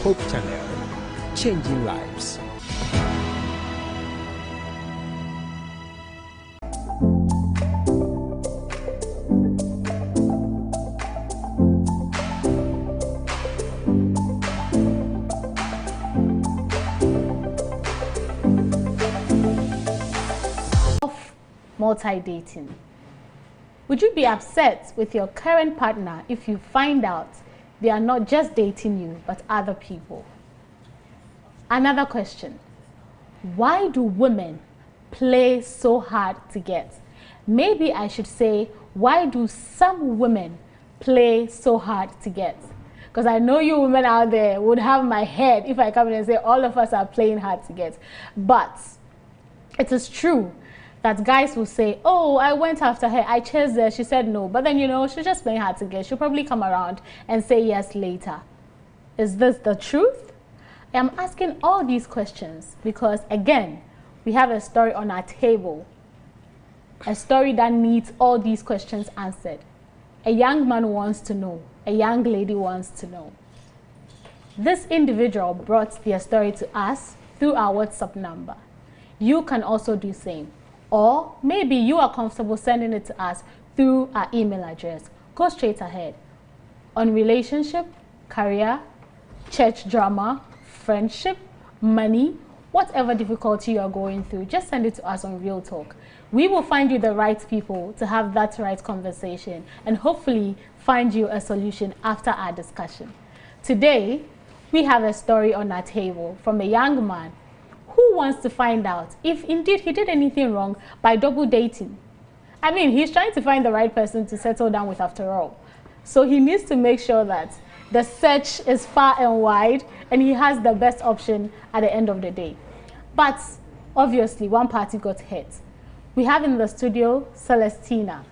Hope Channel, changing lives. Multi-dating. Would you be upset with your current partner if you find out they are not just dating you, but other people? Another question. Why do women play so hard to get? Maybe I should say, why do some women play so hard to get? Because I know you women out there would have my head if I come in and say all of us are playing hard to get. But it is true that guys will say, oh, I went after her, I chased her, she said no. But then, you know, she's just playing hard to get. She'll probably come around and say yes later. Is this the truth? I'm asking all these questions because, again, we have a story on our table. A story that needs all these questions answered. A young man wants to know. A young lady wants to know. This individual brought their story to us through our WhatsApp number. You can also do the same. Or maybe you are comfortable sending it to us through our email address. Go straight ahead. On relationship, career, church drama, friendship, money, whatever difficulty you are going through, just send it to us on Realtalk. We will find you the right people to have that right conversation and hopefully find you a solution after our discussion. Today, we have a story on our table from a young man who wants to find out if indeed he did anything wrong by double dating. I mean, he's trying to find the right person to settle down with after all. So he needs to make sure that the search is far and wide and he has the best option at the end of the day. But obviously, one party got hit. We have in the studio Celestina.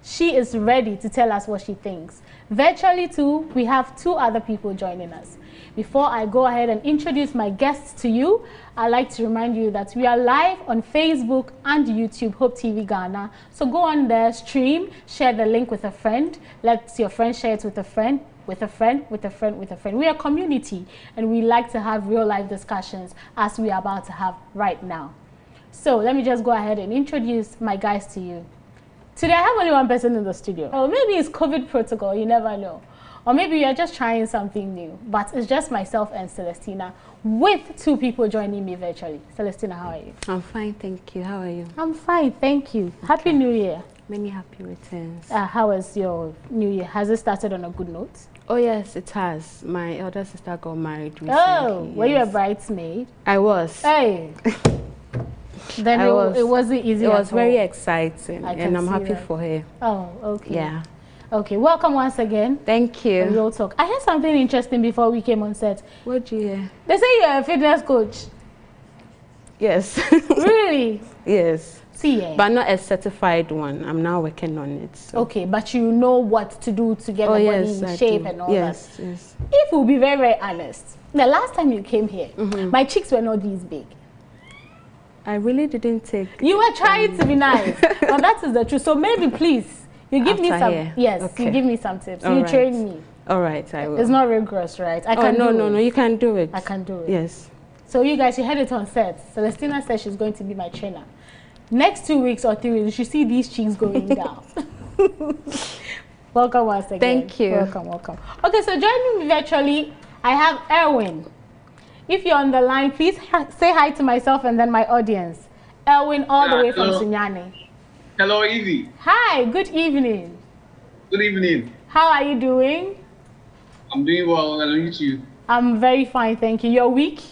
She is ready to tell us what she thinks. Virtually too, we have two other people joining us. Before I go ahead and introduce my guests to you, I'd like to remind you that we are live on Facebook and YouTube, Hope TV Ghana. So go on there, stream, share the link with a friend. Let your friend share it with a friend, with a friend, with a friend, with a friend. We are a community and we like to have real life discussions as we are about to have right now. So let me just go ahead and introduce my guys to you. Today I have only one person in the studio. Or maybe it's COVID protocol, you never know. Or maybe you're just trying something new. But it's just myself and Celestina with two people joining me virtually. Celestina, how are you? I'm fine, thank you. How are you? I'm fine, thank you. Okay. Happy New Year. Many happy returns. How was your New Year? Has it started on a good note? Oh yes, it has. My elder sister got married recently. Oh, yes. Were you a bridesmaid? I was. Hey. Then it wasn't easy. It was very exciting, and I'm happy for her. Oh, okay. Yeah. Okay, welcome once again. Thank you. Real Talk. I heard something interesting before we came on set. What did you hear? They say you're a fitness coach. Yes. Really? Yes. See, but not a certified one. I'm now working on it. So. Okay, but you know what to do to get the body in shape and all that. Yes. If we'll be very, very honest, the last time you came here, my cheeks were not this big. I really didn't take. You were trying to be nice, but that is the truth. So maybe, please, you give me some. Here. Yes, okay. You give me some tips. All you right. train me. All right, I will. It's not rigorous, right? I can do it. No, you can do it. I can do it. Yes. So you guys, you heard it on set. Celestina says she's going to be my trainer. Next 2 weeks or 3 weeks, you should see these cheeks going down. Welcome once again. Thank you. Welcome. Okay, so joining me virtually, I have Erwin. If you're on the line, please say hi to myself and then my audience. Erwin, all the way from Sunyani. Hello, Evie. Hi, good evening. Good evening. How are you doing? I'm doing well, and you too. I'm very fine, thank you. Your week?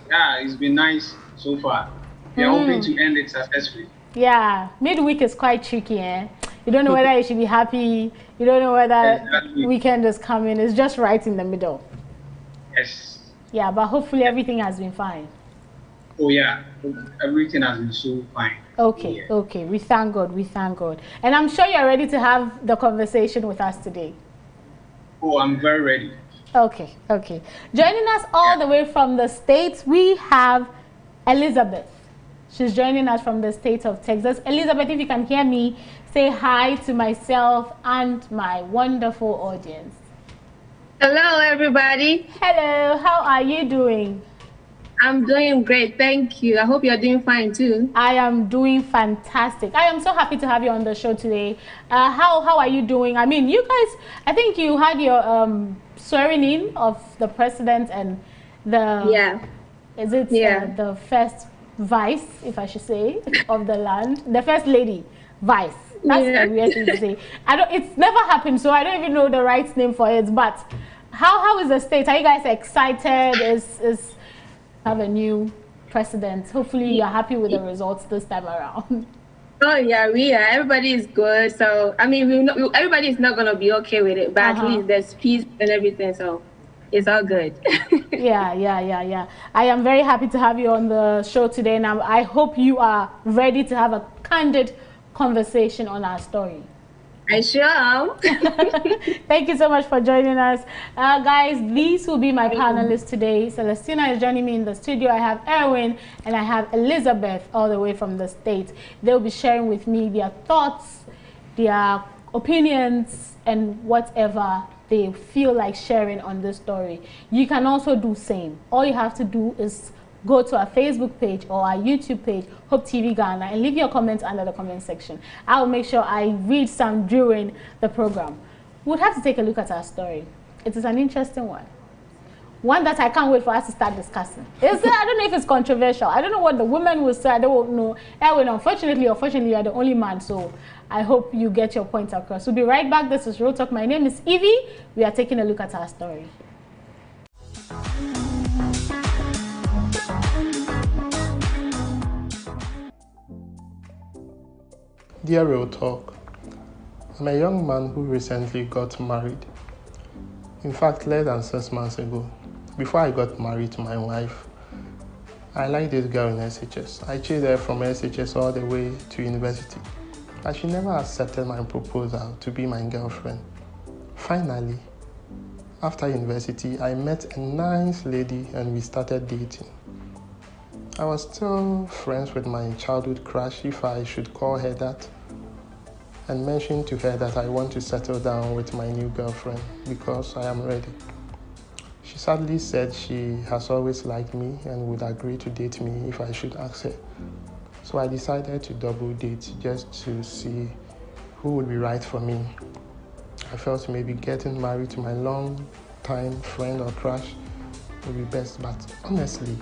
Yeah, it's been nice so far. We are hoping to end it successfully. Yeah, midweek is quite tricky, eh? You don't know whether you should be happy. You don't know whether weekend is coming. It's just right in the middle. Yes. Yeah, but hopefully everything has been fine. Oh yeah, everything has been so fine. Okay, yeah. Okay. We thank God. And I'm sure you're ready to have the conversation with us today. Oh, I'm very ready. Okay. Joining us all the way from the States, we have Elizabeth. She's joining us from the state of Texas. Elizabeth, if you can hear me, say hi to myself and my wonderful audience. Hello, everybody. Hello, how are you doing? I'm doing great. Thank you. I hope you're doing fine too. I am doing fantastic. I am so happy to have you on the show today. How are you doing? I mean, you guys, I think you had your swearing in of the president and the the first vice, if I should say, of the land, the first lady vice. That's a weird thing to say. It's never happened, so I don't even know the right name for it. But how is the state? Are you guys excited? Is have a new president? Hopefully, you're happy with the results this time around. Oh yeah, we are. Everybody is good. So I mean, everybody is not gonna be okay with it, but at least there's peace and everything. So it's all good. Yeah. I am very happy to have you on the show today, and I hope you are ready to have a candid conversation on our story. I sure am. Thank you so much for joining us. Guys, these will be my panelists today. Celestina is joining me in the studio. I have Erwin and I have Elizabeth all the way from the States. They'll be sharing with me their thoughts, their opinions, and whatever they feel like sharing on this story. You can also do same. All you have to do is go to our Facebook page or our YouTube page, Hope TV Ghana, and leave your comments under the comment section. I'll make sure I read some during the program. We'll have to take a look at our story. It is an interesting one. One that I can't wait for us to start discussing. I don't know if it's controversial. I don't know what the women will say. I don't know. Erwin, unfortunately, you are the only man, so I hope you get your point across. We'll be right back. This is Realtalk. My name is Evie. We are taking a look at our story. Dear Realtalk, I'm a young man who recently got married. In fact, less than 6 months ago. Before I got married to my wife, I liked this girl in SHS. I chased her from SHS all the way to university, but she never accepted my proposal to be my girlfriend. Finally, after university, I met a nice lady and we started dating. I was still friends with my childhood crush, if I should call her that, and mentioned to her that I want to settle down with my new girlfriend because I am ready. She sadly said she has always liked me and would agree to date me if I should ask her. So I decided to double date just to see who would be right for me. I felt maybe getting married to my long-time friend or crush would be best, but honestly,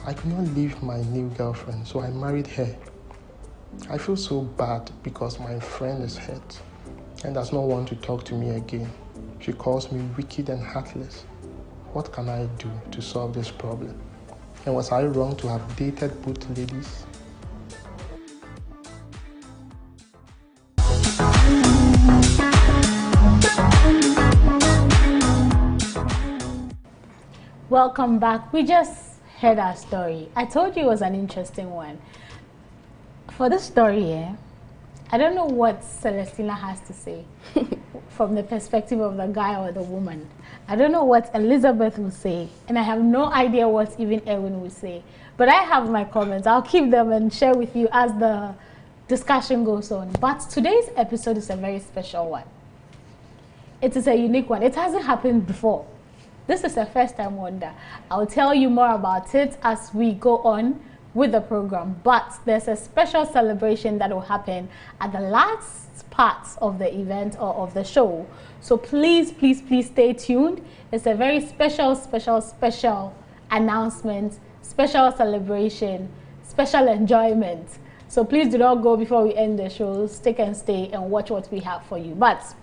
I could not leave my new girlfriend, so I married her. I feel so bad because my friend is hurt and does not want to talk to me again. She calls me wicked and heartless. What can I do to solve this problem? And was I wrong to have dated both ladies? Welcome back. We just heard our story. I told you it was an interesting one. For this story, I don't know what Celestina has to say from the perspective of the guy or the woman. I don't know what Elizabeth will say, and I have no idea what even Erwin will say. But I have my comments. I'll keep them and share with you as the discussion goes on. But today's episode is a very special one. It is a unique one. It hasn't happened before. This is a first-time wonder. I'll tell you more about it as we go on with the program, but there's a special celebration that will happen at the last part of the event or of the show. So please stay tuned. It's a very special announcement, special celebration, special enjoyment. So please do not go before we end the show. Stick and stay and watch what we have for you. But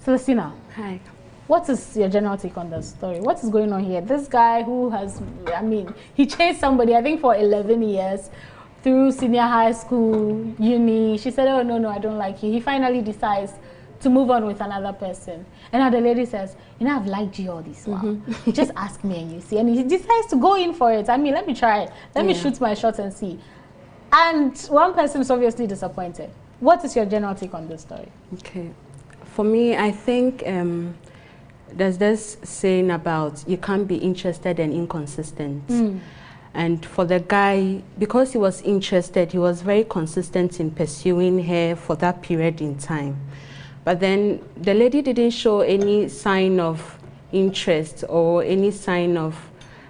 Celestina, Hi. what is your general take on the story? What is going on here? This guy who has, he chased somebody, I think for 11 years, through senior high school, uni. She said, oh, no, I don't like you. He finally decides to move on with another person. And now the lady says, I've liked you all this while. Just ask me and you see. And he decides to go in for it. Let me try it. Let me shoot my shot and see. And one person is obviously disappointed. What is your general take on this story? Okay. For me, I think there's this saying about you can't be interested and inconsistent. And for the guy, because he was interested, he was very consistent in pursuing her for that period in time. But then the lady didn't show any sign of interest or any sign of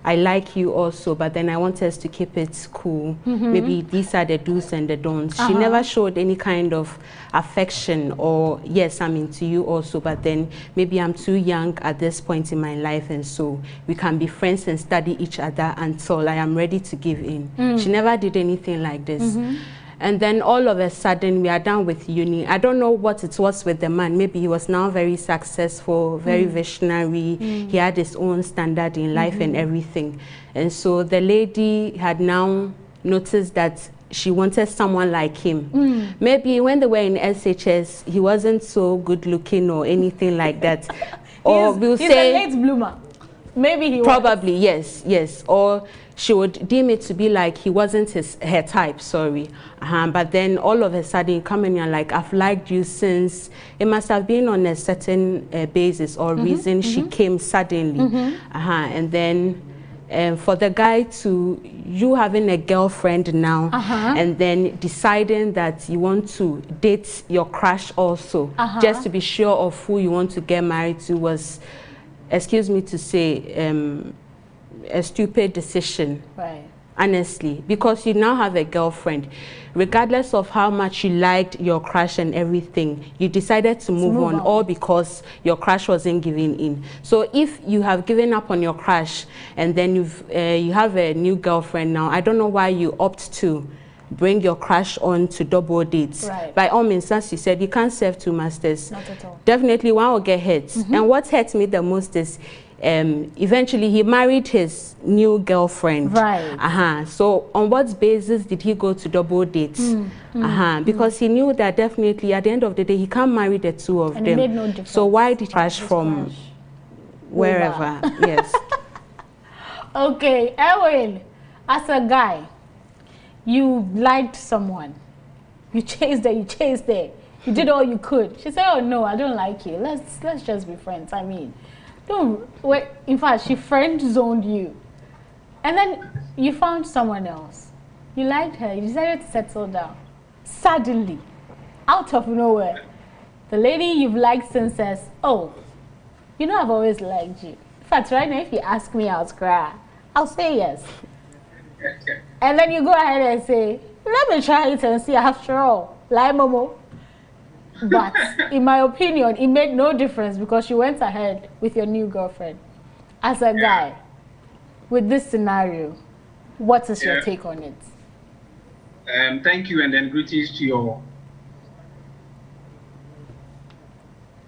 I like you also, but then I want us to keep it cool. Maybe these are the do's and the don'ts. She never showed any kind of affection or yes, I'm into you also, but then maybe I'm too young at this point in my life, and so we can be friends and study each other until I am ready to give in. She never did anything like this. And then all of a sudden, we are done with uni. I don't know what it was with the man. Maybe he was now very successful, very visionary. He had his own standard in life and everything. And so the lady had now noticed that she wanted someone like him. Maybe when they were in SHS, he wasn't so good looking or anything like that. Or we'll say he's a late bloomer. Maybe he probably was. Yes. Or she would deem it to be like he wasn't her type, sorry. But then all of a sudden you come in and like, I've liked you since, it must have been on a certain basis or reason she came suddenly. And then for the guy to, you having a girlfriend now, and then deciding that you want to date your crush also, just to be sure of who you want to get married to was, excuse me to say, a stupid decision. Right. Honestly, because you now have a girlfriend, regardless of how much you liked your crush and everything, you decided to move on, all because your crush wasn't giving in. So if you have given up on your crush and then you have a new girlfriend now, I don't know why you opt to bring your crush on to double dates. Right. By all means, as you said, you can't serve two masters. Not at all. Definitely one will get hurt. And what hurts me the most is eventually he married his new girlfriend. Right. So on what basis did he go to double dates? Because he knew that definitely at the end of the day he can't marry the two of And them. it made no difference. So why did he crash from wherever? Yes. Okay, Erwin, as a guy, you liked someone. You chased her, you did all you could. She said, oh no, I don't like you. Let's just be friends. I mean, don't wait. In fact, she friend zoned you. And then you found someone else. You liked her, you decided to settle down. Suddenly, out of nowhere, the lady you've liked since says, oh, you know I've always liked you. In fact, right now, if you ask me out, I'll say yes. And then you go ahead and say, let me try it and see after all. Like Momo. But in my opinion, it made no difference because you went ahead with your new girlfriend. As a guy, with this scenario, what is your take on it? Thank you, and then greetings to your.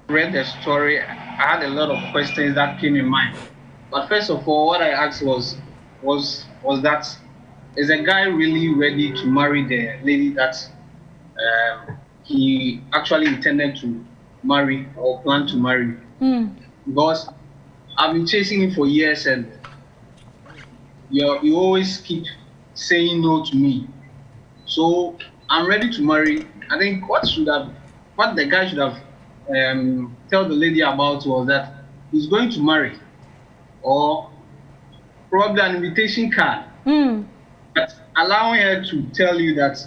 Read the story, I had a lot of questions that came in mind. But first of all, what I asked was that, is a guy really ready to marry the lady that he actually intended to marry or plan to marry? Because I've been chasing him for years, and you always keep saying no to me. So I'm ready to marry. I think what the guy should have tell the lady about was that he's going to marry, or probably an invitation card. But allowing her to tell you that,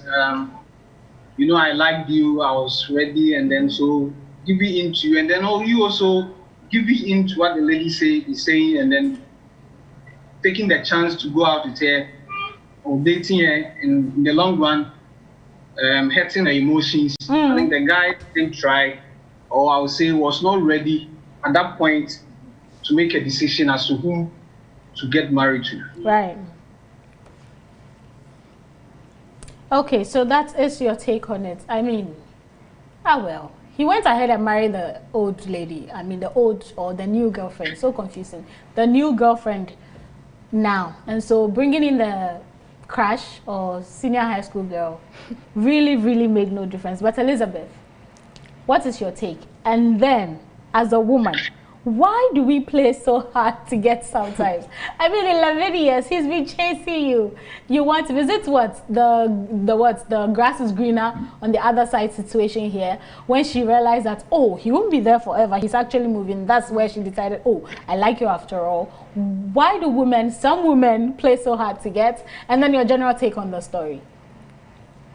you know, I liked you, I was ready, and then so give it into you, and then you also give it into what the lady is saying, and then taking the chance to go out with her or dating her in the long run, hurting her emotions. I think the guy didn't try, or I would say was not ready at that point to make a decision as to who to get married to. Right. Okay, so that is your take on it. I mean, well, he went ahead and married the old lady. I mean, the old or the new girlfriend. So confusing. The new girlfriend now. And so bringing in the crush or senior high school girl really, really made no difference. But Elizabeth, what is your take? And then, as a woman, why do we play so hard to get sometimes? I mean, 11 years, he's been chasing you. You want to visit what? The grass is greener on the other side situation here. When she realized that, oh, he won't be there forever. He's actually moving. That's where she decided, oh, I like you after all. Why do some women play so hard to get? And then your general take on the story.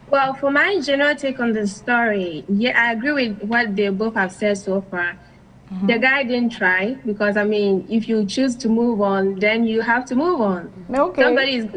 Well, for my general take on the story, yeah, I agree with what they both have said so far. The guy didn't try because, I mean, if you choose to move on, then you have to move on. Okay.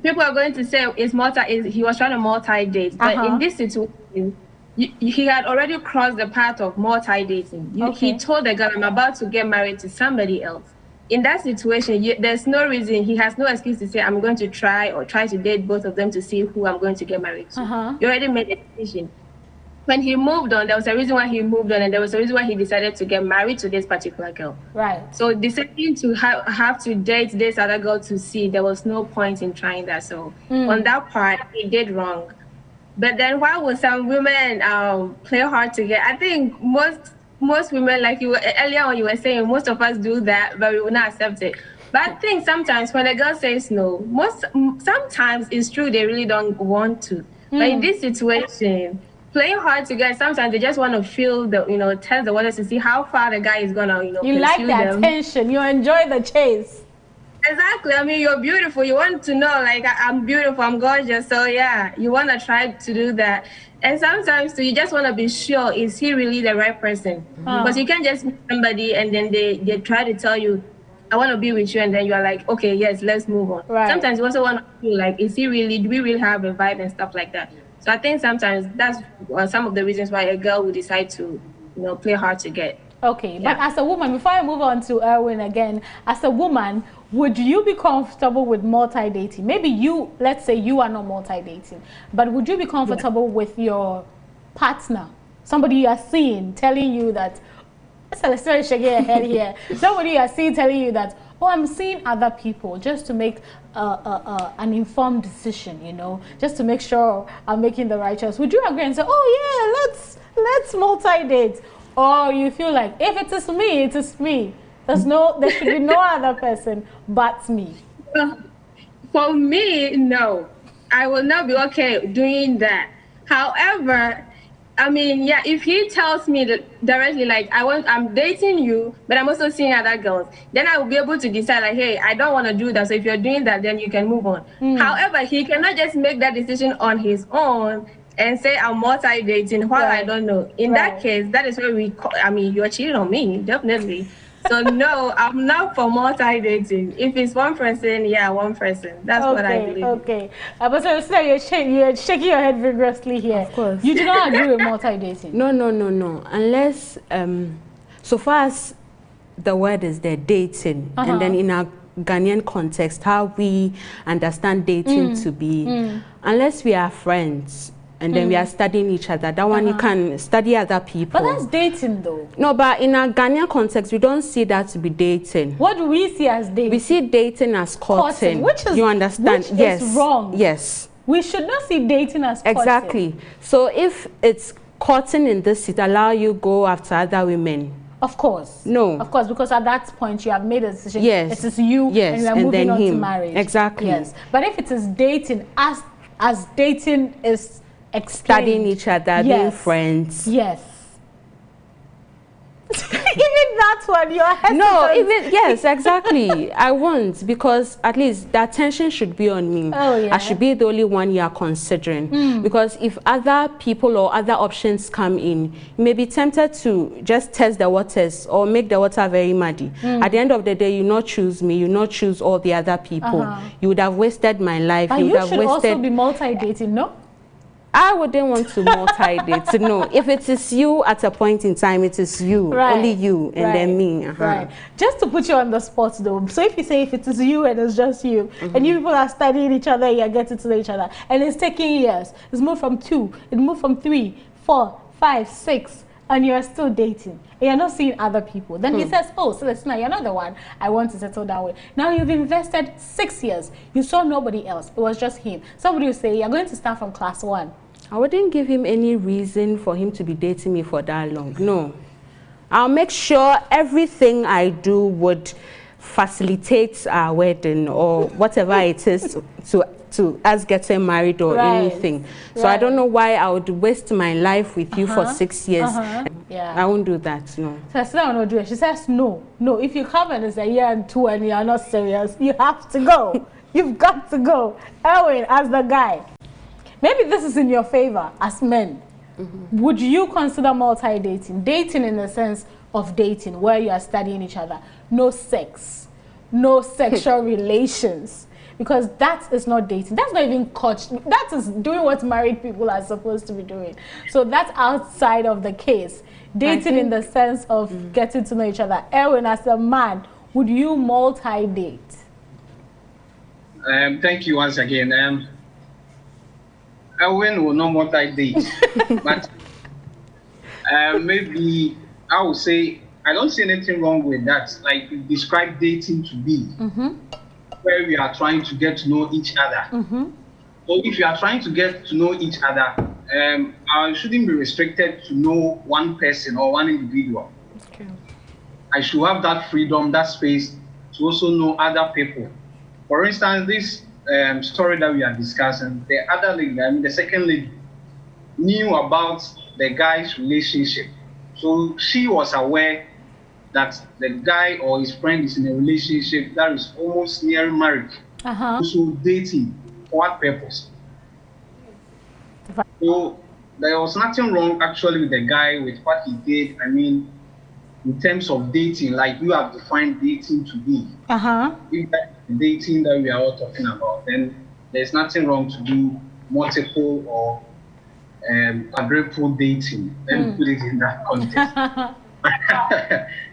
People are going to say he was trying to multi-date, but in this situation, he had already crossed the path of multi-dating. He told the girl, I'm about to get married to somebody else. In that situation, there's no reason, he has no excuse to say, I'm going to try to date both of them to see who I'm going to get married to. You already made a decision. When he moved on, there was a reason why he moved on, and there was a reason why he decided to get married to this particular girl. Right. So deciding to have to date this other girl to see, there was no point in trying that. So on that part, he did wrong. But then why would some women play hard to get? I think most women, like you earlier on, you were saying, most of us do that, but we will not accept it. But I think sometimes when a girl says no, sometimes it's true they really don't want to. But in this situation, playing hard to get, sometimes they just want to feel test the waters to see how far the guy is gonna, you like the attention, you enjoy the chase. Exactly. I mean, you're beautiful. You want to know, like, I'm beautiful, I'm gorgeous. So yeah, you want to try to do that. And sometimes too, you just want to be sure, is he really the right person? Because you can't just meet somebody and then they try to tell you, I want to be with you, and then you are like, okay, yes, let's move on. Right. Sometimes you also want to feel like, do we really have a vibe and stuff like that? So I think sometimes that's some of the reasons why a girl would decide to, play hard to get. Okay, but as a woman, before I move on to Erwin again, as a woman, would you be comfortable with multi-dating? Maybe let's say you are not multi-dating, but would you be comfortable with your partner, somebody you are seeing, telling you that, let's shake your head here, somebody you are seeing telling you that, oh, I'm seeing other people, just to make an informed decision, just to make sure I'm making the right choice. Would you agree and say, oh yeah, let's multi-date? Or you feel like, if it is me, it is me. There should be no other person but me. For me, no. I will not be okay doing that. However, I mean, yeah, if he tells me that directly, like, I'm dating you, but I'm also seeing other girls, then I will be able to decide, like, hey, I don't want to do that. So if you're doing that, then you can move on. However, he cannot just make that decision on his own and say I'm multi-dating while I don't know. In that case, that is where you're cheating on me, definitely. So no, I'm not for multi-dating. If it's one person, yeah, one person. That's what I believe. Okay. But so you're shaking your head vigorously here. Of course. You do not agree with multi-dating? No. Unless, so far as the word is there, dating, and then in our Ghanaian context, how we understand dating to be, unless we are friends, and then we are studying each other. That one you can study other people. But that's dating though. No, but in our Ghanaian context, we don't see that to be dating. What do we see as dating? We see dating as courting. Which is, you understand? Which is wrong. Yes. We should not see dating as courting. Exactly. So if it's courting in this, it allow you go after other women. Of course. No. Of course, because at that point you have made a decision. Yes. It is you and you are moving on to marriage. Exactly. Yes. But if it is dating, as dating is studying each other, being friends. Yes. Even that one, you're hesitant. No, yes, exactly. I won't, because at least the attention should be on me. Oh, yeah. I should be the only one you are considering. Because if other people or other options come in, you may be tempted to just test the waters or make the water very muddy. At the end of the day, you not choose me, you not choose all the other people. You would have wasted my life. But you should also be multi-dating, no? I wouldn't want to multi-date. No, if it is you at a point in time, it is you, only you, and then me. Right. Just to put you on the spot though. So if you say if it is you and it's just you, and you people are studying each other, you're getting to know each other, and it's taking years. It's moved from 2, it moved from 3, 4, 5, 6, and you're still dating. And you're not seeing other people. Then he says, oh, Celestina, you're not the one I want to settle down with. Now you've invested 6 years. You saw nobody else. It was just him. Somebody will say, you're going to start from class 1. I wouldn't give him any reason for him to be dating me for that long. No. I'll make sure everything I do would facilitate our wedding or whatever it is to us getting married or anything. So I don't know why I would waste my life with you for 6 years. I won't do that, no. So I will not do it. She says no. No, if you come and it's a year and 2 and you are not serious, you have to go. You've got to go. Erwin, as the guy. Maybe this is in your favor as men. Would you consider multi-dating? Dating in the sense of dating where you are studying each other, no sex, no sexual relations, because that is not dating. That's not even coach. That is doing what married people are supposed to be doing. So that's outside of the case. Dating in the sense of getting to know each other. Erwin, as a man, would you multi-date? Thank you once again. Erwin will not multi-date, but maybe I would say I don't see anything wrong with that. Like you describe dating to be, where we are trying to get to know each other. So if you are trying to get to know each other, I shouldn't be restricted to know one person or one individual. Okay. I should have that freedom, that space to also know other people. For instance, this story that we are discussing, the other lady, I mean the second lady, knew about the guy's relationship. So she was aware that the guy or his friend is in a relationship that is almost nearing marriage. So dating, for what purpose? So there was nothing wrong actually with the guy with what he did. I mean, in terms of dating, like you have defined dating to be. If that's the dating that we are all talking about, then there's nothing wrong to do multiple or quadruple dating. Let me put it in that context.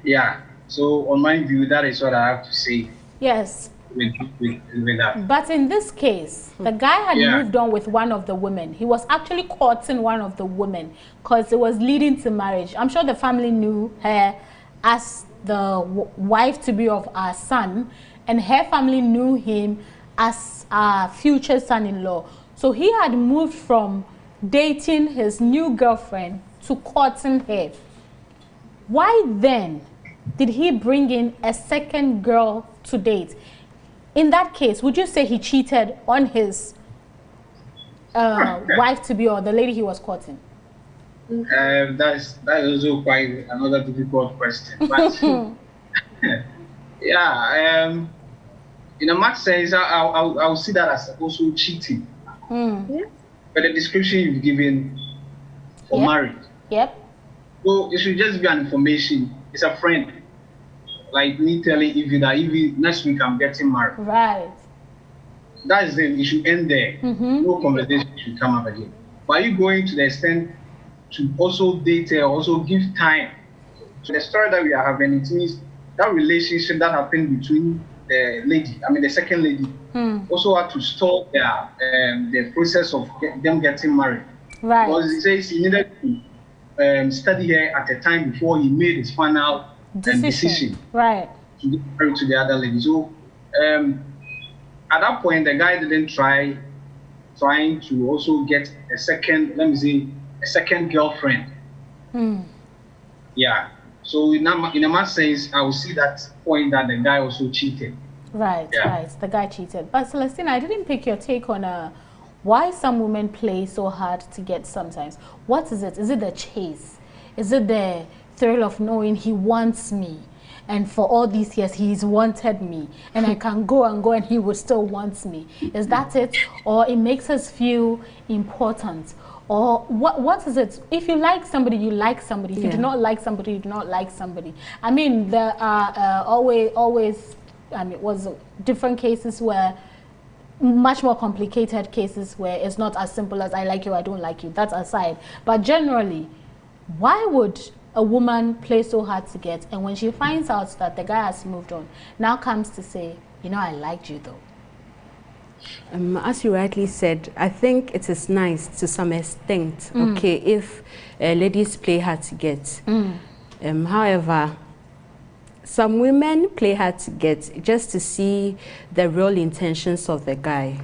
Yeah. So on my view, that is what I have to say. Yes. With that. But in this case, the guy had moved on with one of the women. He was actually courting one of the women because it was leading to marriage. I'm sure the family knew her as the wife-to-be of our son, and her family knew him as our future son-in-law. So he had moved from dating his new girlfriend to courting her. Why then did he bring in a second girl to date? In that case, would you say he cheated on his wife-to-be or the lady he was courting? That is also quite another difficult question. But yeah, in a much sense, I'll see that as also cheating. But the description you've given for marriage. So it should just be an information. It's a friend. Like me telling Evie that Evie, next week I'm getting married. Right. That is it. It should end there. No conversation should come up again. But are you going to the extent to also date her, also give time? So the story that we are having, it means that relationship that happened between the lady, I mean the second lady, also had to stop the process of them getting married. Right. Because he says he needed to study her at the time before he made his final decision. Right. To get married to the other lady. So at that point, the guy didn't trying to also get a second, let me say, a second girlfriend. Yeah. So in a much sense, I will see that point that the guy also cheated. Right, right. The guy cheated. But Celestina, I didn't pick your take on why some women play so hard to get sometimes. What is it? Is it the chase? Is it the thrill of knowing he wants me? And for all these years, he's wanted me. And I can go and go and he will still want me. Is that it? Or it makes us feel important? Or what is it? If you like somebody, you like somebody. If you do not like somebody, you do not like somebody. I mean, there are always, I mean, it was different cases where, much more complicated cases where it's not as simple as I like you, I don't like you. That's aside. But generally, why would a woman play so hard to get, and when she finds out that the guy has moved on, now comes to say, you know, I liked you though? As you rightly said, I think it is nice to some extent, okay, if ladies play hard to get. However, some women play hard to get just to see the real intentions of the guy.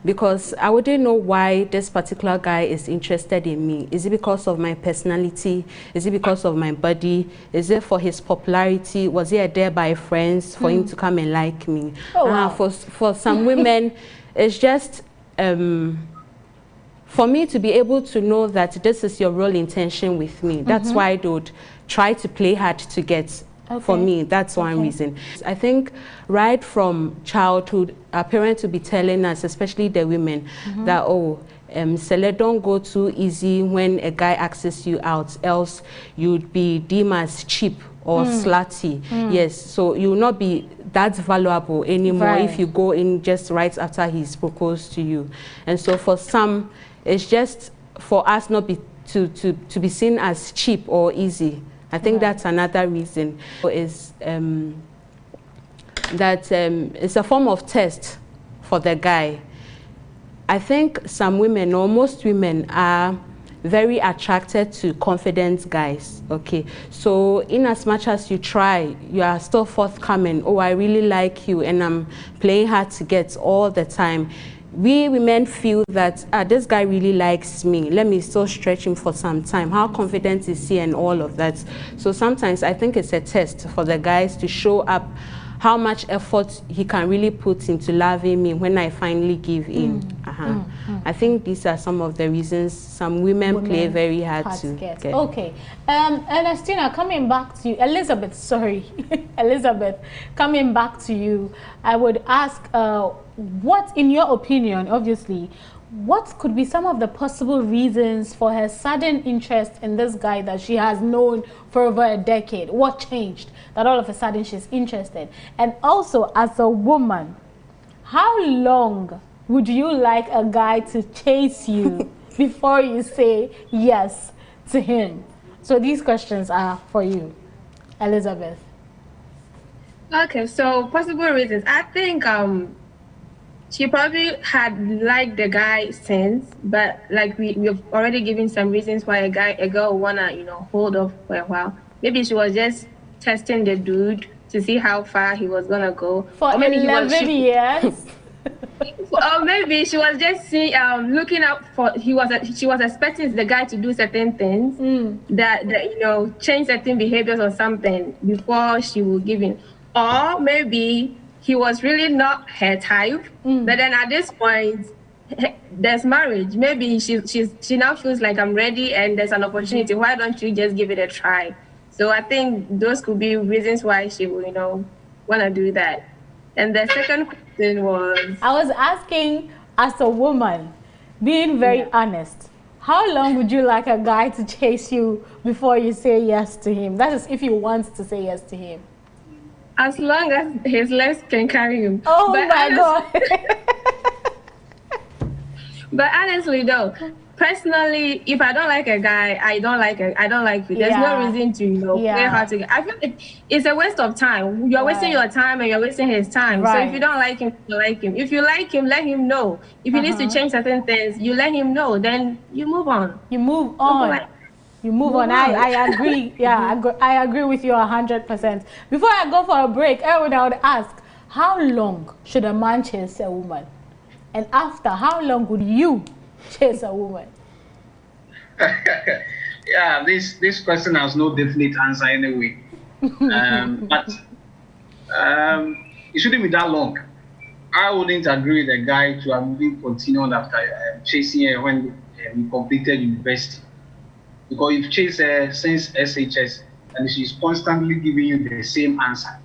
Because I wouldn't know why this particular guy is interested in me. Is it because of my personality? Is it because of my body? Is it for his popularity? Was he a there by friends for him to come and like me? Oh, wow. For some women, it's just for me to be able to know that this is your real intention with me. That's why they would try to play hard to get. For me, that's one reason. I think right from childhood, our parents will be telling us, especially the women, that, oh, Sele, don't go too easy when a guy asks you out, else you'd be deemed as cheap or slutty. Yes, so you will not be that valuable anymore if you go in just right after he's proposed to you. And so for some, it's just for us not be to be seen as cheap or easy. I think that's another reason. Is that it's a form of test for the guy. I think some women, or most women, are very attracted to confident guys. Okay, so in as much as you try, you are still forthcoming. Oh, I really like you, and I'm playing hard to get all the time. We women feel that this guy really likes me. Let me still stretch him for some time. How confident is he and all of that? So sometimes I think it's a test for the guys to show up how much effort he can really put into loving me when I finally give in. I think these are some of the reasons some women play very hard to get. Okay. Ernestina, coming back to you, Elizabeth, sorry. Elizabeth, coming back to you, I would ask, what, in your opinion, obviously, what could be some of the possible reasons for her sudden interest in this guy that she has known for over a decade? What changed that all of a sudden she's interested? And also, as a woman, how long would you like a guy to chase you before you say yes to him? So these questions are for you, Elizabeth. Okay, so possible reasons. I think she probably had liked the guy since, but like we've already given some reasons why a girl wanna, you know, hold off for a while. Maybe she was just testing the dude to see how far he was gonna go. For 11 years. Or maybe she was just looking up for she was expecting the guy to do certain things that you know, change certain behaviors or something before she will give in. Or maybe he was really not her type, but then at this point there's marriage. Maybe she now feels like I'm ready and there's an opportunity. Why don't you just give it a try? So I think those could be reasons why she will, you know, want to do that. And the second question was, I was asking, as a woman, being very honest, how long would you like a guy to chase you before you say yes to him? That is if you want to say yes to him. As long as his legs can carry him. Oh my God. But honestly though, personally, if I don't like a guy, I don't like you. There's no reason to, you know, play hard to get. I feel like it's a waste of time. You're wasting your time and you're wasting his time. So if you don't like him, you like him. If you like him, let him know. If he needs to change certain things, you let him know. Then you move on. You move on. You move on. I agree. Yeah, I agree with you 100%. Before I go for a break, I would ask, how long should a man chase a woman? And after, how long would you chase a woman? Yeah, this question has no definite answer anyway. But it shouldn't be that long. I wouldn't agree with a guy to have been continued after chasing her when we completed university. Because you've chased her since SHS and she's constantly giving you the same answer.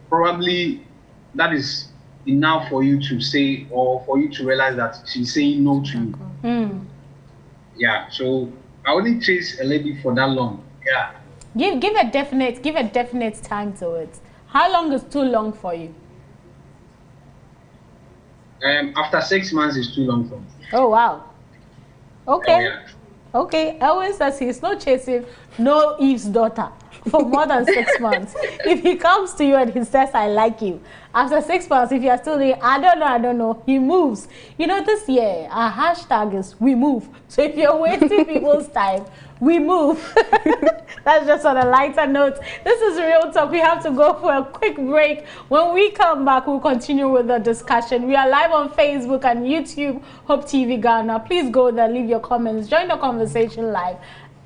Probably that is enough for you to say, or for you to realize that she's saying no to you. Yeah, so I wouldn't chase a lady for that long. Yeah. Give a definite time to it. How long is too long for you? After 6 months is too long for me. Oh wow. Okay. Oh, yeah. Okay, Elwin says he's not chasing no Eve's daughter for more than 6 months. If he comes to you and he says, I like you, after 6 months, if you're still there, I don't know, he moves. You know, this year, our hashtag is we move. So if you're wasting people's time, we move. That's just on a lighter note. This is Real Talk. We have to go for a quick break. When we come back, we'll continue with the discussion. We are live on Facebook and YouTube, Hope TV Ghana. Please go there, leave your comments, join the conversation live.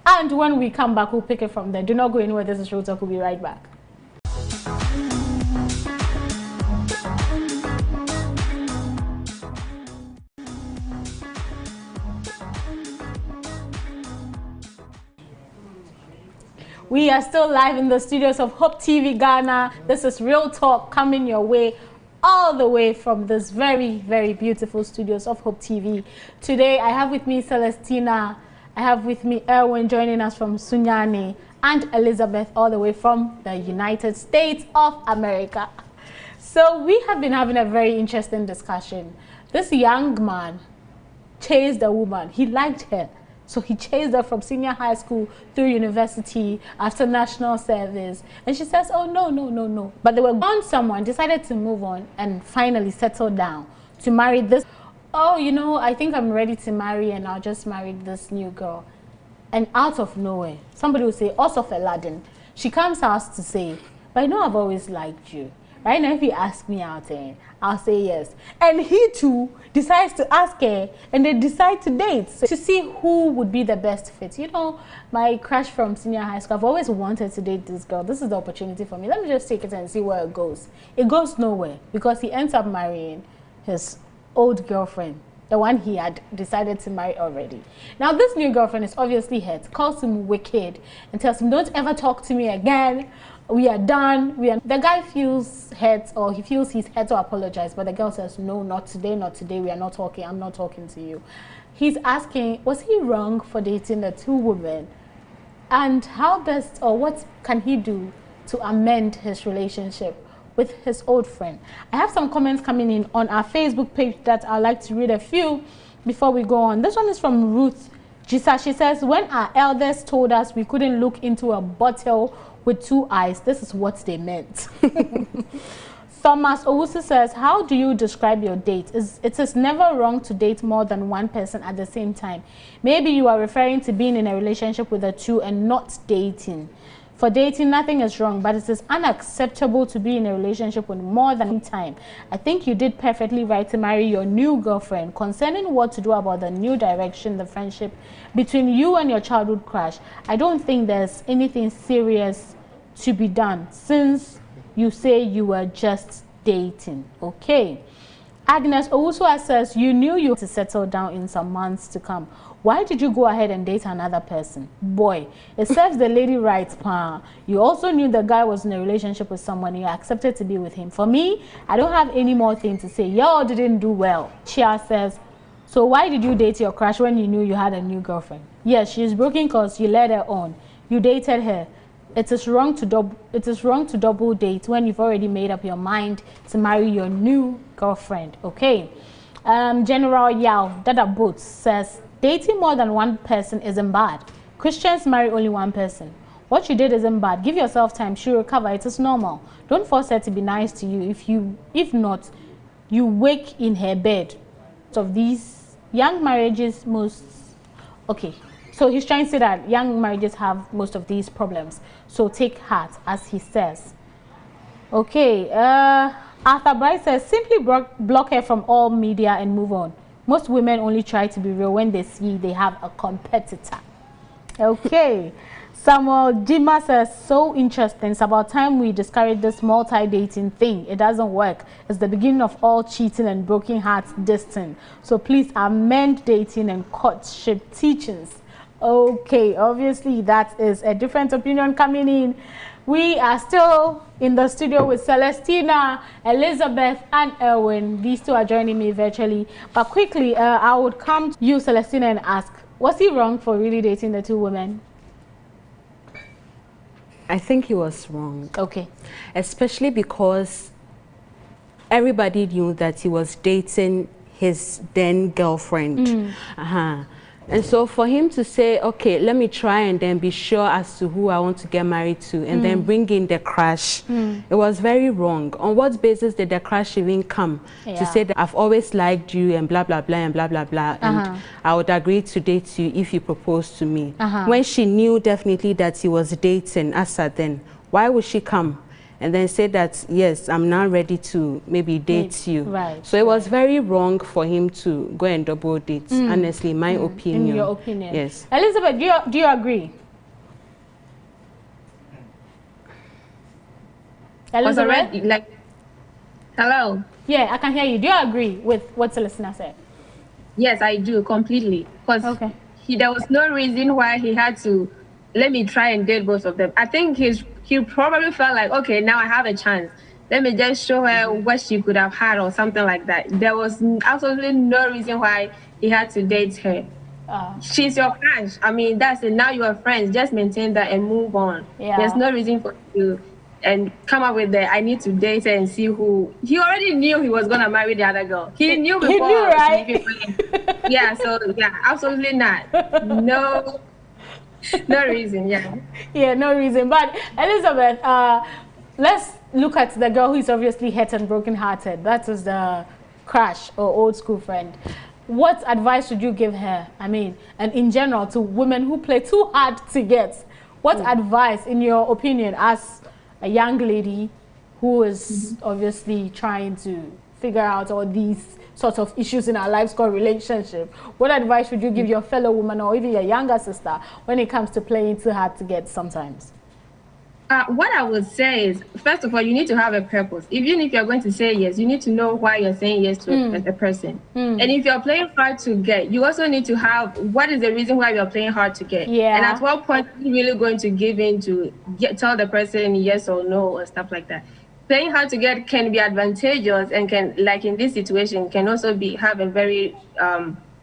And when we come back, we'll pick it from there. Do not go anywhere. This is Real Talk. We'll be right back. We are still live in the studios of Hope TV Ghana. This is Real Talk coming your way all the way from this very, very beautiful studios of Hope TV. Today, I have with me Celestina. I have with me Erwin joining us from Sunyani. and Elizabeth, all the way from the United States of America. So we have been having a very interesting discussion. This young man chased a woman. He liked her. So he chased her from senior high school through university after national service. And she says, oh, no, no, no, no. But they were gone someone, decided to move on and finally settle down to marry this. Oh, you know, I think I'm ready to marry and I'll just marry this new girl. And out of nowhere, somebody will say, also for Aladdin. She comes out to say, but I know I've always liked you. Right now, if you ask me out there, I'll say yes. And he too decides to ask her, and they decide to date. So to see who would be the best fit. You know, my crush from senior high school, I've always wanted to date this girl. This is the opportunity for me. Let me just take it and see where it goes. It goes nowhere because he ends up marrying his old girlfriend, the one he had decided to marry already. Now, this new girlfriend is obviously hurt, calls him wicked, and tells him, don't ever talk to me again. We are done. The guy feels hurt, or he feels he's had to apologize, but the girl says, no, not today, not today. We are not talking. I'm not talking to you. He's asking, was he wrong for dating the two women? And how best, or what can he do to amend his relationship with his old friend? I have some comments coming in on our Facebook page that I'd like to read a few before we go on. This one is from Ruth Gisa. She says, when our elders told us we couldn't look into a bottle with two eyes, this is what they meant. Thomas Owusu says, how do you describe your date? It is never wrong to date more than one person at the same time. Maybe you are referring to being in a relationship with the two and not dating. For dating, nothing is wrong, but it is unacceptable to be in a relationship with more than one time. I think you did perfectly right to marry your new girlfriend. Concerning what to do about the new direction, the friendship between you and your childhood crush, I don't think there's anything serious to be done since you say you were just dating. Okay. Agnes Owusu says, you knew you had to settle down in some months to come. Why did you go ahead and date another person? Boy, it serves the lady right, pa. You also knew the guy was in a relationship with someone. You accepted to be with him. For me, I don't have any more thing to say. Y'all didn't do well. Chia says, so why did you date your crush when you knew you had a new girlfriend? Yes, she's broken because you led her on. You dated her. It is wrong to double date when you've already made up your mind to marry your new girlfriend. Okay. General Yao Dada Boots says, dating more than one person isn't bad. Christians marry only one person. What you did isn't bad. Give yourself time. She'll recover. It is normal. Don't force her to be nice to you. If not, you wake in her bed. Of these young marriages, okay. So he's trying to say that young marriages have most of these problems. So take heart, as he says. Okay. Arthur Bryce says, simply block her from all media and move on. Most women only try to be real when they see they have a competitor. Okay. Samuel Jima says, so interesting. It's about time we discourage this multi-dating thing. It doesn't work. It's the beginning of all cheating and broken hearts distant. So please amend dating and courtship teachings. Okay, obviously that is a different opinion coming in. We are still in the studio with Celestina, Elizabeth, and Erwin. These two are joining me virtually. But quickly, I would come to you, Celestina, and ask, was he wrong for really dating the two women? I think he was wrong. Okay. Especially because everybody knew that he was dating his then girlfriend. And so for him to say, okay, let me try and then be sure as to who I want to get married to and then bring in the crush, it was very wrong. On what basis did the crush even come to say that I've always liked you and blah, blah, blah, and blah, blah, blah, and I would agree to date you if you propose to me? When she knew definitely that he was dating Asa then, why would she come and then say that, yes, I'm now ready to maybe date you? Right. So it was very wrong for him to go and double date, honestly, my opinion. In your opinion. Yes. Elizabeth, do you agree? Elizabeth? Already, like, hello? Yeah, I can hear you. Do you agree with what Celestina said? Yes, I do, completely. Because there was no reason why he had to let me try and date both of them. I think he probably felt like, okay, now I have a chance. Let me just show her what she could have had or something like that. There was absolutely no reason why he had to date her. she's your crush. I mean, that's it. Now you are friends. Just maintain that and move on. Yeah. There's no reason for you and come up with the I need to date her and see who. He already knew he was gonna marry the other girl. He knew before. He knew, right? Yeah. So yeah, absolutely not. No. No reason. Yeah. Yeah, no reason. But Elizabeth, let's look at the girl who is obviously hurt and broken-hearted. That is the crush or old school friend. What advice would you give her? I mean, and in general, to women who play too hard to get. What advice, in your opinion, as a young lady who is obviously trying to figure out all these sorts of issues in our lives called relationship, what advice would you give your fellow woman or even your younger sister when it comes to playing too hard to get sometimes? What I would say is, first of all, you need to have a purpose. Even if you're going to say yes, you need to know why you're saying yes to a person. And if you're playing hard to get, you also need to have what is the reason why you're playing hard to get. Yeah. And at what point are you really going to give in to tell the person yes or no or stuff like that. Playing hard to get can be advantageous and can, like in this situation, can also have a very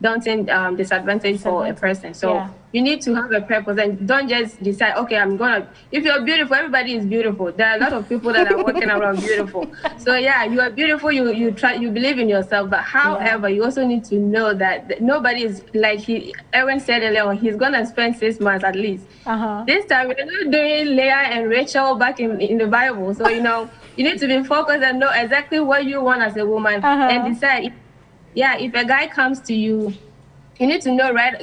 daunting disadvantage for a person. So you need to have a purpose and don't just decide, okay, if you're beautiful, everybody is beautiful. There are a lot of people that are walking around beautiful. So yeah, you are beautiful, you believe in yourself, but however, you also need to know that nobody is, like Erwin said earlier on, he's gonna spend 6 months at least. This time, we're not doing Leah and Rachel back in the Bible. So, you know, you need to be focused and know exactly what you want as a woman and decide. If a guy comes to you, you need to know, right,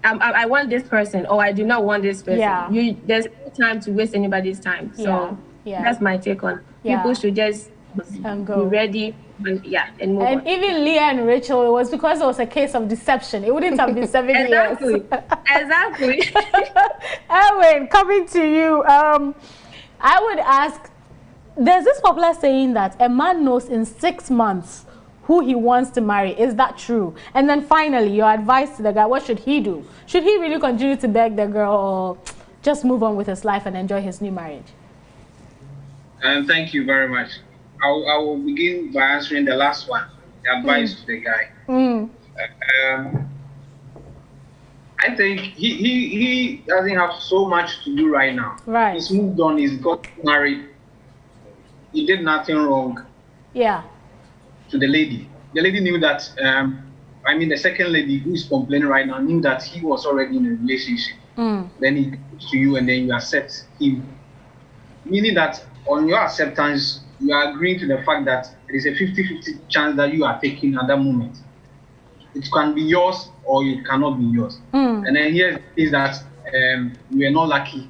I want this person or I do not want this person. There's no time to waste anybody's time. So that's my take on it. People should just be ready and move on. And even Leah and Rachel, it was because it was a case of deception. It wouldn't have been 7 years. Exactly. Erwin, coming to you, I would ask, there's this popular saying that a man knows in 6 months who he wants to marry. Is that true? And then finally, your advice to the guy, what should he do? Should he really continue to beg the girl or just move on with his life and enjoy his new marriage? Thank you very much. I will begin by answering the last one, the advice to the guy. I think he doesn't have so much to do right now. Right. He's moved on, he's got married. He did nothing wrong. Yeah. To the lady. The lady knew that, the second lady who is complaining right now knew that he was already in a relationship. Then he comes to you and then you accept him. Meaning that on your acceptance, you are agreeing to the fact that there is a 50-50 chance that you are taking at that moment. It can be yours or it cannot be yours. And then here is that you are not lucky.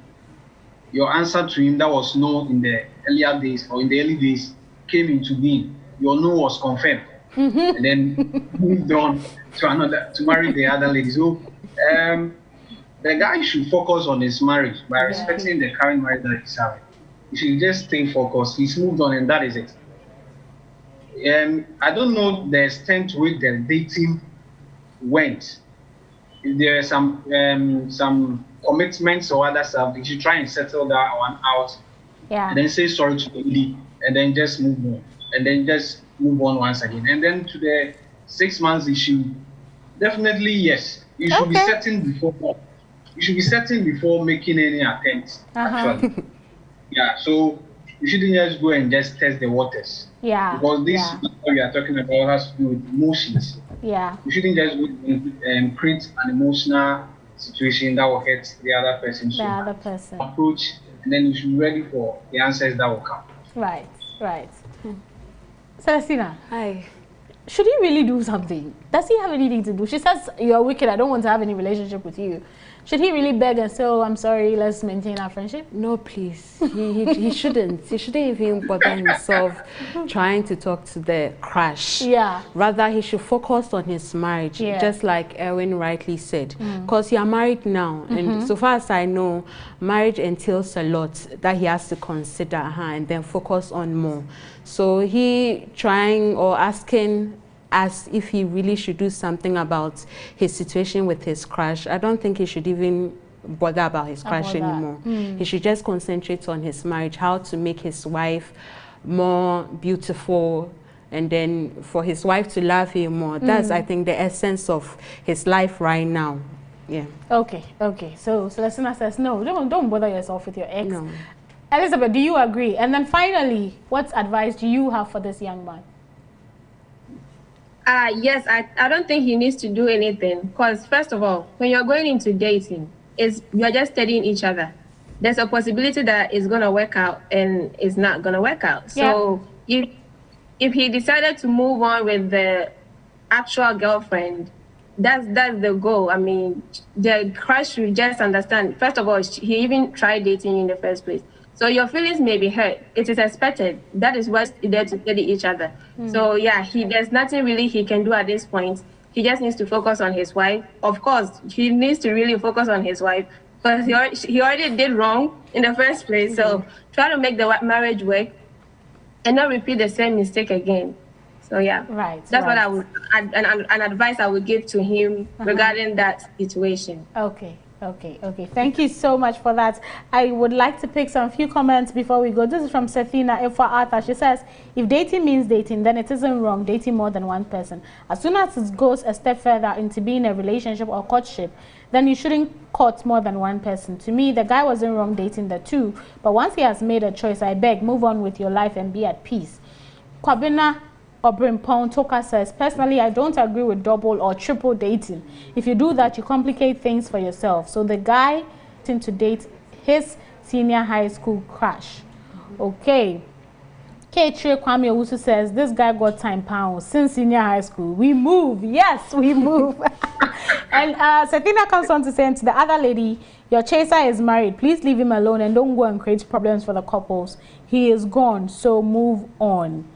Your answer to him that was no in the earlier days or in the early days came into being. Your no was confirmed, and then moved on to marry the other lady. So the guy should focus on his marriage by respecting the current marriage that he's having. He should just stay focused. He's moved on, and that is it. I don't know the extent to which the dating went. If there are some commitments or other stuff, you should try and settle that one out. And then say sorry to the lady, and then just move on. And then just move on once again. And then to the 6 months issue, definitely yes. You should be certain before. You should be certain before making any attempts. Actually, So you shouldn't just go and just test the waters. Because this what we are talking about has to do with emotions. You shouldn't just go and create an emotional situation that will hurt the other person. Approach, and then you should be ready for the answers that will come. Right. Celestina. Hi. Should he really do something? Does he have anything to do? She says, you're wicked, I don't want to have any relationship with you. Should he really beg and say, oh, I'm sorry, let's maintain our friendship? No, please. He shouldn't. He shouldn't even bother himself trying to talk to the crush. Rather, he should focus on his marriage, just like Erwin rightly said. Because you are married now, and so far as I know, marriage entails a lot that he has to consider and then focus on more. So he trying or asking as if he really should do something about his situation with his crush, I don't think he should even bother about his crush anymore. He should just concentrate on his marriage, how to make his wife more beautiful and then for his wife to love him more. That's, I think, the essence of his life right now. Yeah. Okay. So Celestina says, no, don't bother yourself with your ex. No. Elizabeth, do you agree? And then finally, what advice do you have for this young man? Yes, I don't think he needs to do anything, because first of all, when you're going into dating, you're just studying each other. There's a possibility that it's gonna work out and it's not gonna work out. So if he decided to move on with the actual girlfriend, that's the goal. I mean, the crush should just understand. First of all, he even tried dating you in the first place. So your feelings may be hurt. It is expected. That is what's there to study each other. So yeah, there's nothing really he can do at this point. He just needs to focus on his wife. Of course, he needs to really focus on his wife, because he already did wrong in the first place. So try to make the marriage work and not repeat the same mistake again. So yeah, that's what I would, an advice I would give to him regarding that situation. Okay. Thank you so much for that. I would like to pick some few comments before we go. This is from Sethina Efa Arthur. She says, if dating means dating, then it isn't wrong dating more than one person. As soon as it goes a step further into being a relationship or courtship, then you shouldn't court more than one person. To me, the guy wasn't wrong dating the two, but once he has made a choice, I beg, move on with your life and be at peace. Kwabena Obrimpon Toka says, personally, I don't agree with double or triple dating. If you do that, you complicate things for yourself. So the guy to date his senior high school crush. Okay. K3 Kwame Owusu says, this guy got time pounds since senior high school. We move. Yes, we move. And Sethina comes on to say to the other lady, your chaser is married. Please leave him alone and don't go and create problems for the couples. He is gone, so move on.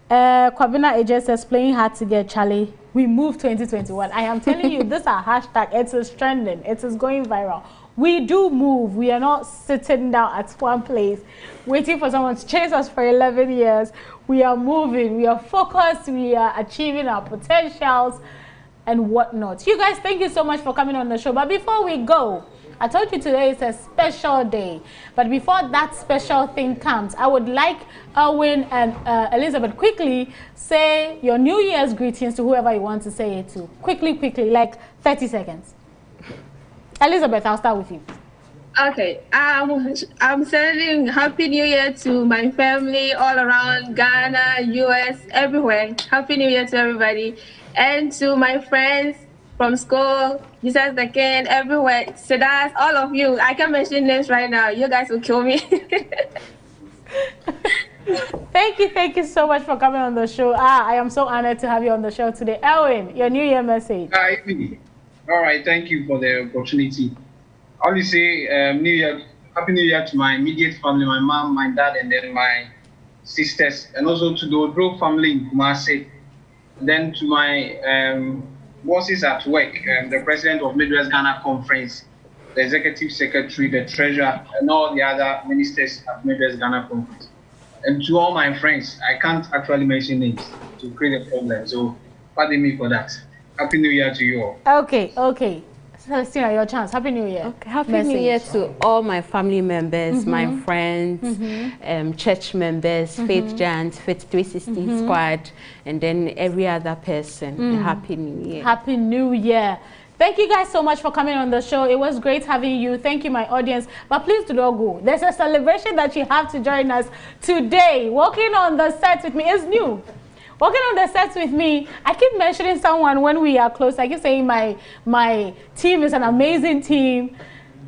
Kwabena AJ says, playing hard to get, Charlie. We move 2021. I am telling you, this is a hashtag. It is trending. It is going viral. We do move. We are not sitting down at one place waiting for someone to chase us for 11 years. We are moving. We are focused. We are achieving our potentials and whatnot. You guys, thank you so much for coming on the show. But before we go, I told you today is a special day. But before that special thing comes, I would like Erwin and Elizabeth quickly say your New Year's greetings to whoever you want to say it to. Quickly, like 30 seconds. Elizabeth, I'll start with you. Okay, I'm sending Happy New Year to my family all around Ghana, US, everywhere. Happy New Year to everybody. And to my friends from school, Jesus the King, everywhere, Sidas, all of you. I can't mention names right now. You guys will kill me. Thank you so much for coming on the show. I am so honored to have you on the show today. Erwin, your New Year message. All right, thank you for the opportunity. I want to say Happy New Year to my immediate family, my mom, my dad, and then my sisters, and also to the Odro family in Kumasi. Then to my bosses at work, the president of Midwest Ghana Conference, the executive secretary, the treasurer, and all the other ministers at Midwest Ghana Conference. And to all my friends, I can't actually mention names to create a problem, so pardon me for that. Happy New Year to you all. Okay. Celestina, your chance. Happy New Year. Okay. Happy New Year to all my family members, my friends, church members, Faith Giants, Faith 360 Squad, and then every other person. Happy New Year. Happy New Year. Thank you guys so much for coming on the show. It was great having you. Thank you, my audience. But please do not go. There's a celebration that you have to join us today. Walking on the set with me is new. Walking on the sets with me, I keep mentioning someone when we are close. I keep saying my team is an amazing team.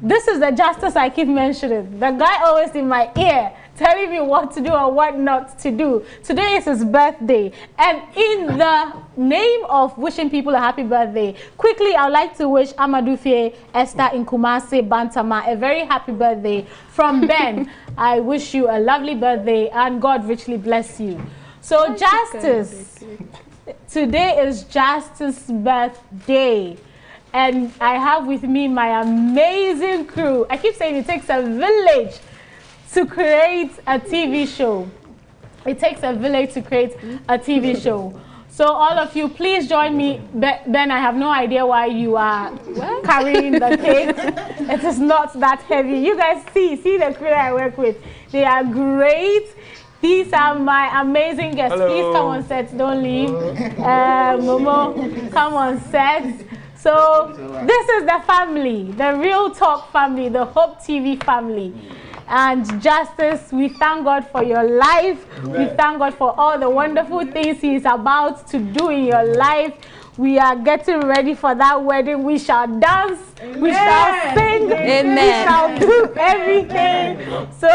This is the justice I keep mentioning. The guy always in my ear telling me what to do and what not to do. Today is his birthday. And in the name of wishing people a happy birthday, quickly I would like to wish Amadou Fie Esther in Kumasi, Bantama, a very happy birthday from Ben. I wish you a lovely birthday and God richly bless you. So Justice, today is Justice's birthday, and I have with me my amazing crew. I keep saying it takes a village to create a TV show. It takes a village to create a TV show. So all of you, please join me. Ben, I have no idea why you are carrying the cake. It is not that heavy. You guys see the crew I work with. They are great. These are my amazing guests. Hello. Please come on set, don't leave. Momo, come on set. So this is the family, the Real Talk family, the Hope TV family. And Justice, we thank God for your life. We thank God for all the wonderful things He is about to do in your life. We are getting ready for that wedding. We shall dance. Amen. We shall sing. Amen. We shall do everything. So,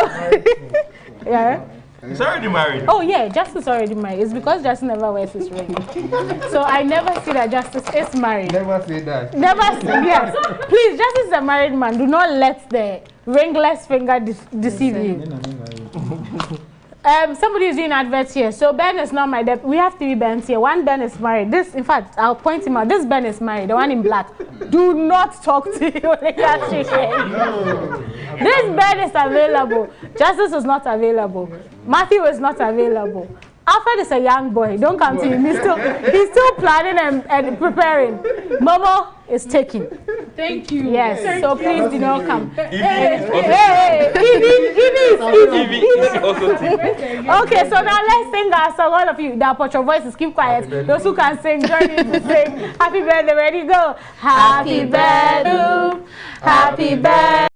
yeah. He's already married. Oh yeah, Justice already married. It's because Justice never wears his ring. So I never see that Justice is married. Never say that. Never say, yes. Please, Justice is a married man. Do not let the ringless finger deceive you. Somebody is doing adverts here. So Ben is not my dad. We have 3 Bens here. One Ben is married. This, in fact, I'll point him out. This Ben is married. The one in black. Do not talk to you when you are shaking. This Ben is available. Justice is not available. Matthew is not available. Alfred is a young boy. Don't come to him. He's still planning and preparing. Momo is taking. Thank you. Yes. So please do not come. Evie is also taking. Okay, so now let's sing our song. All of you that put your voices, keep quiet. Those who can sing, join in to sing. Happy birthday, ready, go. Happy birthday. Happy birthday.